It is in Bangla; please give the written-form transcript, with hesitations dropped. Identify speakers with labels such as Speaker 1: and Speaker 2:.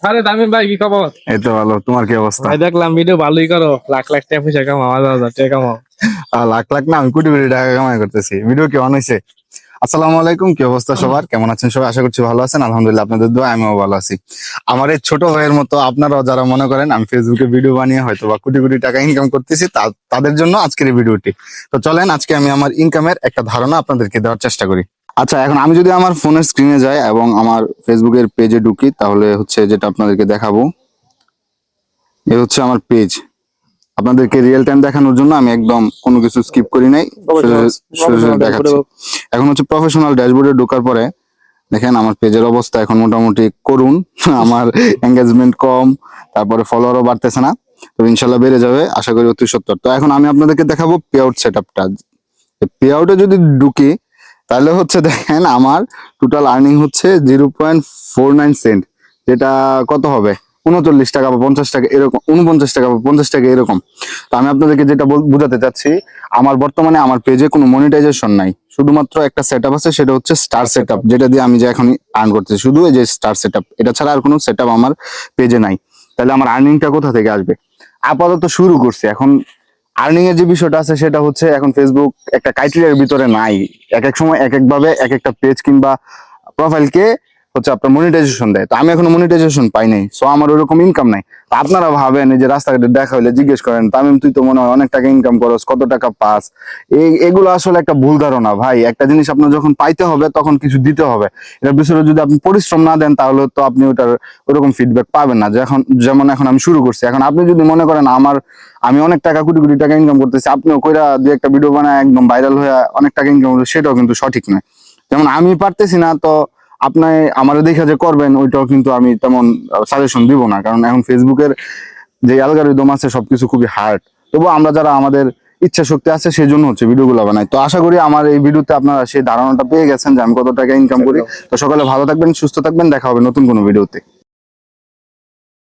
Speaker 1: আরে তামিম ভাই, কি খবর?
Speaker 2: এই তো ভালো। তোমার কি অবস্থা?
Speaker 1: ভাই দেখলাম ভিডিও ভালোই করো, লাখ লাখ টাকা পয়সা কামাও, 1000 টাকা কামাও।
Speaker 2: লাখ লাখ না, আমি কোটি কোটি টাকা কামাই করতেছি। ভিডিও কি অন হয়েছে? আসসালামু আলাইকুম, কি অবস্থা সবার? কেমন আছেন সবাই? আশা করছি ভালো আছেন। আলহামদুলিল্লাহ, আপনাদের দোয়া আমিও ভালো আছি। আমার এই ছোট ভাইয়ের মতো আপনারাও যারা মনে করেন আমি ফেসবুকে ভিডিও বানিয়ে হয়তো বা কোটি কোটি টাকা ইনকাম করতেছি, তাদের জন্য আজকের এই ভিডিওটি। তো চলেন আজকে আমি আমার ইনকামের একটা ধারণা আপনাদেরকে দেওয়ার চেষ্টা করি। আচ্ছা, এখন আমি যদি আমার ফোনের স্ক্রিনে যাই এবং আমার ফেসবুকের পেজে ঢুকি, তাহলে হচ্ছে যেটা আপনাদেরকে দেখাবো, এ হচ্ছে আমার পেজ। আপনাদেরকে রিয়েল টাইম দেখানোর জন্য আমি একদম কোনো কিছু স্কিপ করি নাই, সোজা দেখাচ্ছি। এখন হচ্ছে প্রফেশনাল ড্যাশবোর্ডে ঢোকার পরে দেখেন আমার পেজের অবস্থা এখন মোটামুটি করুন। আমার এঙ্গেজমেন্ট কম, তারপরে ফলোয়ারও বাড়তেছে না। তো ইনশাল্লাহ বেড়ে যাবে আশা করি অতি সত্তর। তো এখন আমি আপনাদেরকে দেখাবো পে আউট সেট আপটা। পে আউটে যদি ঢুকি তাহলে হচ্ছে দেখেন আমার টোটাল আর্নিং হচ্ছে 0.49 সেন্ট, যেটা কত হবে 39 টাকা বা 50 টাকা এরকম, 49 টাকা বা 50 টাকা এরকম। তো আমি আপনাদেরকে যেটা বোঝাতে চাচ্ছি, আমার বর্তমানে আমার পেজে কোনো মনিটাইজেশন নাই, শুধুমাত্র একটা সেট আপ আছে, সেটা হচ্ছে স্টার সেট আপ, যেটা দিয়ে আমি যে এখন আর্ন করতেছি, শুধু এই যে স্টার সেট আপ, এটা ছাড়া আর কোনো সেট আপ আমার পেজে নাই। তাহলে আমার আর্নিংটা কোথা থেকে আসবে? আপাতত শুরু করছি। এখন আর্নিং এর যে বিষয়টা আছে সেটা হচ্ছে এখন ফেসবুক একটা ক্রাইটেরিয়ার ভিতরে নাই। এক এক সময় এক এক ভাবে এক একটা পেজ কিংবা প্রোফাইলকে হচ্ছে আপনার মনিটাইজেশন দেয়। তো আমি এখনো মনিটাইজেশন পাই নাই, সো আমার ওরকম ইনকাম নাই। তো আপনারা ভাবেন, এই যে রাস্তাঘাটে দেখা হইলে জিজ্ঞেস করেন, তামিম তুই তো মনে হয় অনেক টাকা ইনকাম করস, কত টাকা পাস? এগুলো আসলে একটা ভুল ধারণা ভাই। একটা জিনিস আপনার যখন পাইতে হবে তখন কিছু দিতে হবে। এটার পিছনে যদি আপনি পরিশ্রম না দেন তাহলে তো আপনি ওটার ওরকম ফিডব্যাক পাবেন না। যেমন এখন আমি শুরু করছি, এখন আপনি যদি মনে করেন আমি অনেক টাকা কোটি কোটি টাকা ইনকাম করতেছি, আপনিও কইরা দুই একটা ভিডিও বানায় একদম ভাইরাল হয়ে অনেক টাকা ইনকাম করতে, সেটাও কিন্তু সঠিক নয়। যেমন আমি পারতেছি না, তো আপনি আমার দেখা যে করবেন ওইটাও কিন্তু আমি তেমন সাজেশন দিব না, কারণ এখন ফেসবুকের যে অ্যালগরিদম আছে সবকিছু খুবই হার্ড। তবু আমরা যারা আমাদের ইচ্ছা শক্তি আছে সেই জন্য হচ্ছে ভিডিওগুলো বানাই। তো আশা করি আমার এই ভিডিওতে আপনারা সেই ধারণাটা পেয়ে গেছেন যে আমি কত টাকা ইনকাম করি। তো সকালে ভালো থাকবেন, সুস্থ থাকবেন, দেখা হবে নতুন কোনো ভিডিওতে।